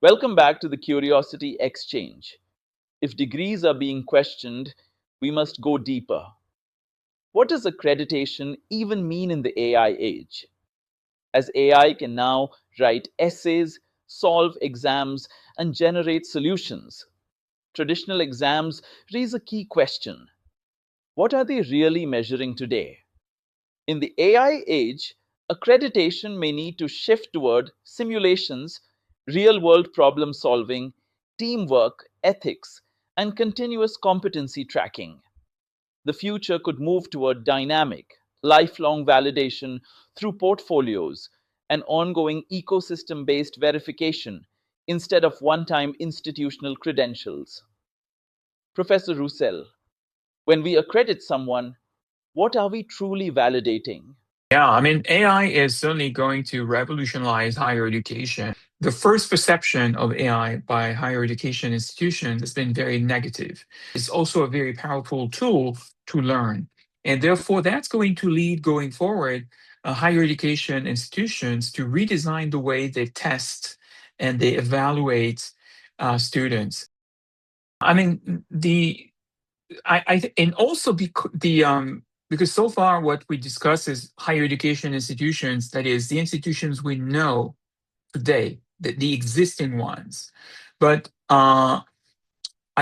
Welcome back to the Curiosity Exchange. If degrees are being questioned, we must go deeper. What does accreditation even mean in the AI age? As AI can now write essays, solve exams, and generate solutions, traditional exams raise a key question. What are they really measuring today? In the AI age, accreditation may need to shift toward simulations, real world problem solving, teamwork, ethics, and continuous competency tracking. The future could move toward dynamic, lifelong validation through portfolios and ongoing ecosystem based verification instead of one time institutional credentials. Professor Roussel, when we accredit someone, what are we truly validating? Yeah, I mean, AI is certainly going to revolutionize higher education. The first perception of AI by higher education institutions has been very negative. It's also a very powerful tool to learn. And therefore, that's going to lead going forward higher education institutions to redesign the way they test and they evaluate students. I mean, and also because so far what we discuss is higher education institutions, that is the institutions we know today, the existing ones. But I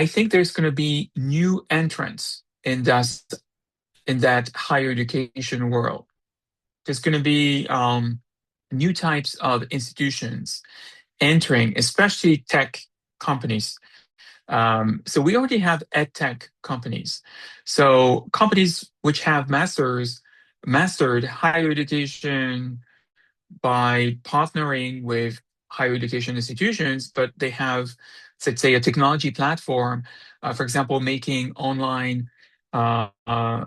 think there's going to be new entrants in that higher education world. There's going to be new types of institutions entering, especially tech companies. So we already have edtech companies. So companies which have mastered higher education by partnering with higher education institutions, but they have, let's say, a technology platform, for example, making online uh, uh,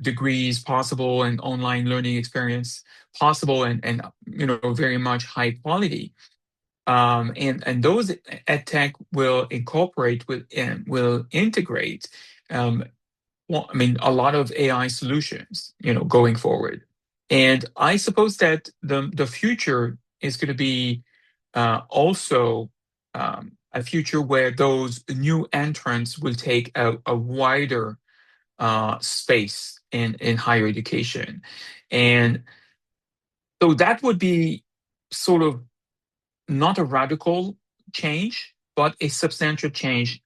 degrees possible and online learning experience possible and very much high quality. And those edtech will incorporate with and will integrate um, well, I mean, a lot of AI solutions, going forward. And I suppose that the future is going to be also a future where those new entrants will take a wider space in higher education. And so that would be sort of not a radical change, but a substantial change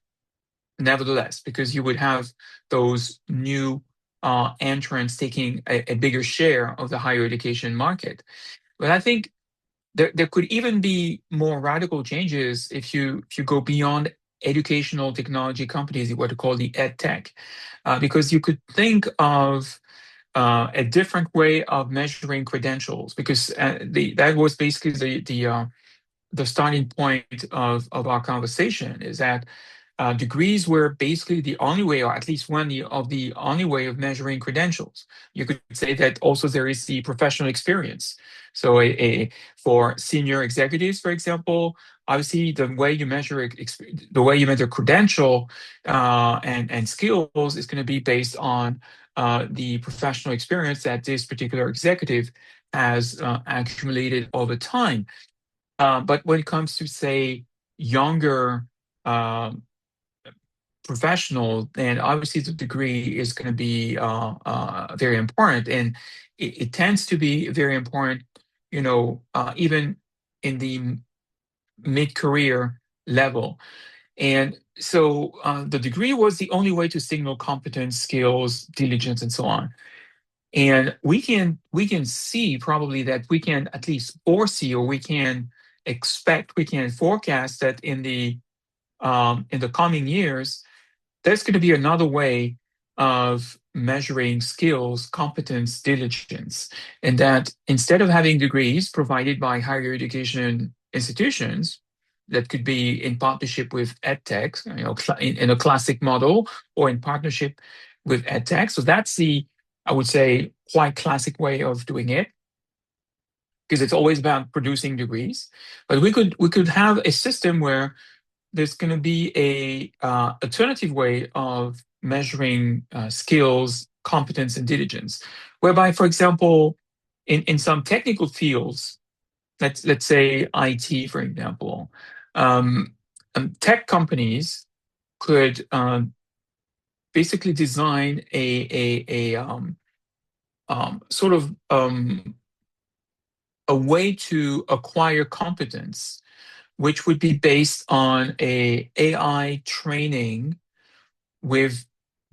nevertheless, because you would have those new entrants taking a bigger share of the higher education market. But I think there could even be more radical changes if you go beyond educational technology companies, what to call the ed tech, because you could think of a different way of measuring credentials, because that was basically the starting point of our conversation, is that degrees were basically the only way, or at least of the only way of measuring credentials. You could say that also there is the professional experience. So for senior executives, for example, obviously the way you measure credential and skills is going to be based on the professional experience that this particular executive has accumulated over time. But when it comes to, say, younger um, professional, then obviously the degree is going to be very important, and it tends to be very important, even in the mid-career level. And so the degree was the only way to signal competence, skills, diligence, and so on. And we can see probably that we can at least foresee, or we can forecast that in the coming years, there's going to be another way of measuring skills, competence, diligence, and that instead of having degrees provided by higher education institutions that could be in partnership with edtech, in a classic model, or in partnership with edtech. So that's I would say, quite classic way of doing it, because it's always about producing degrees. But we could have a system where there's going to be a alternative way of measuring skills, competence, and diligence, whereby, for example, in some technical fields, let's say IT, for example, Um, Tech companies could basically design sort of a way to acquire competence, which would be based on a AI training with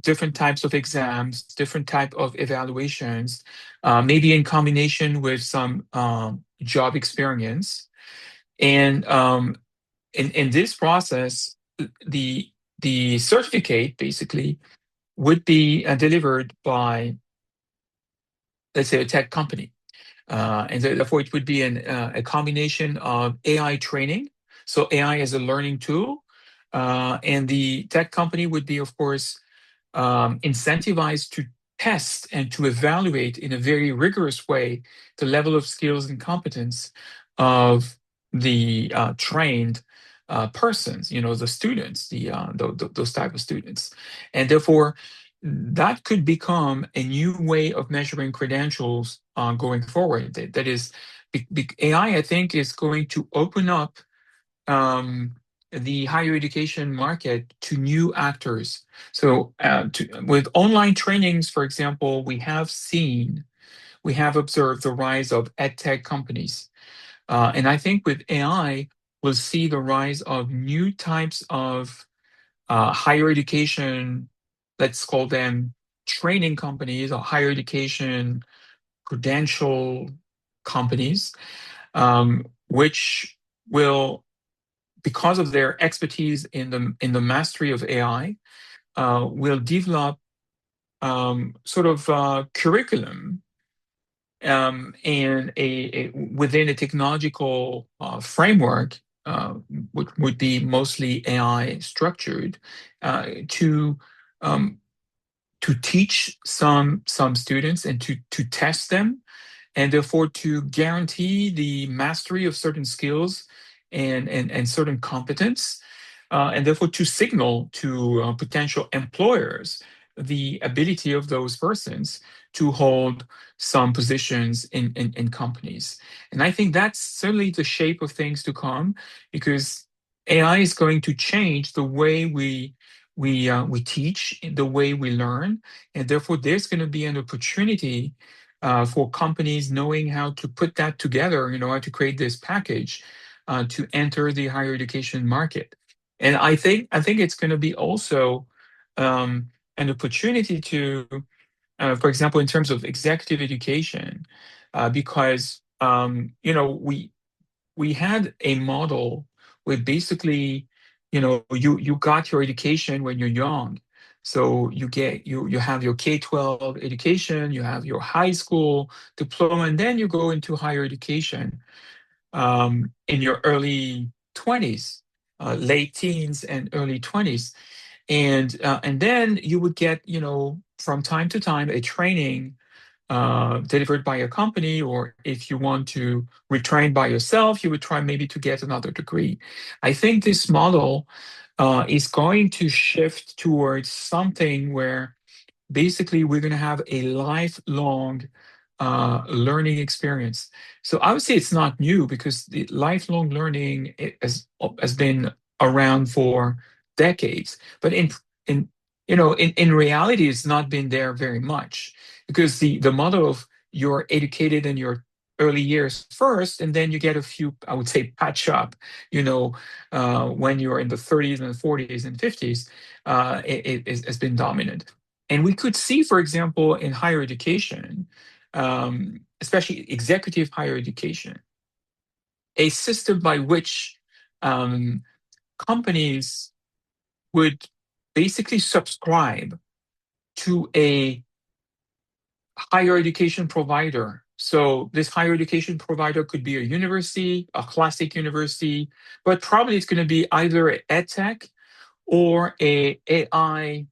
different types of exams, different type of evaluations, maybe in combination with some job experience. And in this process, the the certificate basically would be delivered by, let's say, a tech company. And therefore, it would be a combination of AI training. So AI as a learning tool. And the tech company would be, of course, incentivized to test and to evaluate in a very rigorous way the level of skills and competence of the trained persons, the students, those type of students. And therefore, that could become a new way of measuring credentials going forward. That is, AI, I think, is going to open up um, the higher education market to new actors. So, with online trainings, for example, we have observed the rise of edtech companies. And I think with AI, we'll see the rise of new types of higher education, let's call them training companies or higher education credential companies, which will, because of their expertise in the mastery of AI, will develop sort of curriculum and within a technological framework, which would be mostly AI structured, to um, to teach some students and to test them, and therefore to guarantee the mastery of certain skills and certain competence, and therefore to signal to potential employers the ability of those persons to hold some positions in companies. And I think that's certainly the shape of things to come, because AI is going to change the way we teach, the way we learn, and therefore there's going to be an opportunity for companies knowing how to put that together, how to create this package to enter the higher education market. And I think it's going to be also an opportunity to, for example, in terms of executive education, because we had a model where basically, you got your education when you're young. So you have your K-12 education, you have your high school diploma, and then you go into higher education in your early 20s, late teens and early 20s. And then you would get, from time to time, a training delivered by a company, or if you want to retrain by yourself, you would try maybe to get another degree. I think this model is going to shift towards something where basically we're going to have a lifelong learning experience. So I would say it's not new, because the lifelong learning has been around for decades. But in reality, it's not been there very much, because the model of you're educated in your early years first, and then you get a few, I would say, patch up, when you're in the 30s and 40s and 50s, it has been dominant. And we could see, for example, in higher education, especially executive higher education, a system by which um, companies would basically subscribe to a higher education provider. So this higher education provider could be a university, a classic university, but probably it's going to be either an edtech or a AI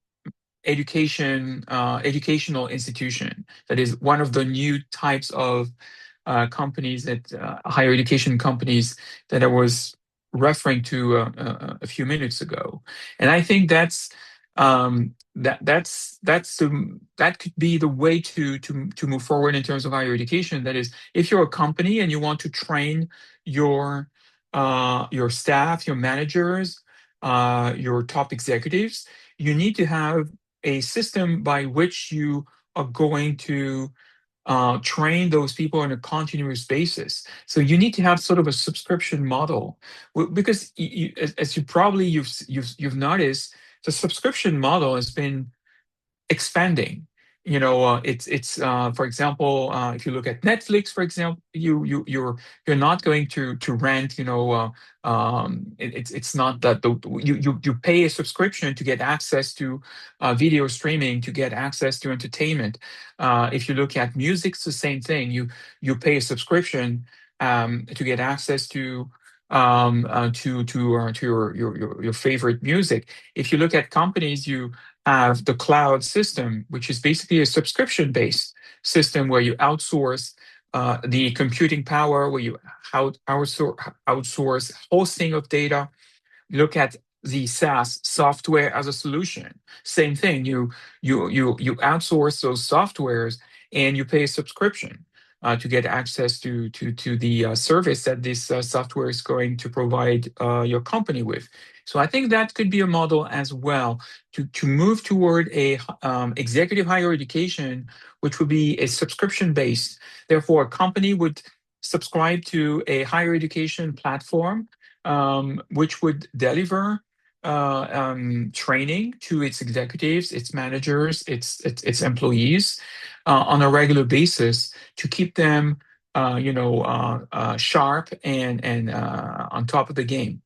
educational institution. That is one of the new types of companies, that higher education companies, that I was referring to a few minutes ago. And I think that could be the way to move forward in terms of higher education. That is, if you're a company and you want to train your your staff, your managers, your top executives. You need to have a system by which you are going to train those people on a continuous basis. So you need to have sort of a subscription model, because as you probably you've noticed, the subscription model has been expanding. It's for example, if you look at Netflix, for example, you're not going to rent. It's not that you pay a subscription to get access to video streaming, to get access to entertainment. If you look at music, it's the same thing. You pay a subscription to get access to your favorite music. If you look at companies, you have the cloud system, which is basically a subscription-based system where you outsource the computing power, where you outsource hosting of data. Look at the SaaS, software as a solution. Same thing. You outsource those softwares and you pay a subscription to get access to the service that this software is going to provide your company with. So I think that could be a model as well to move toward a executive higher education, which would be a subscription based. Therefore, a company would subscribe to a higher education platform, which would deliver training to its executives, its managers, its employees on a regular basis to keep them, sharp and on top of the game.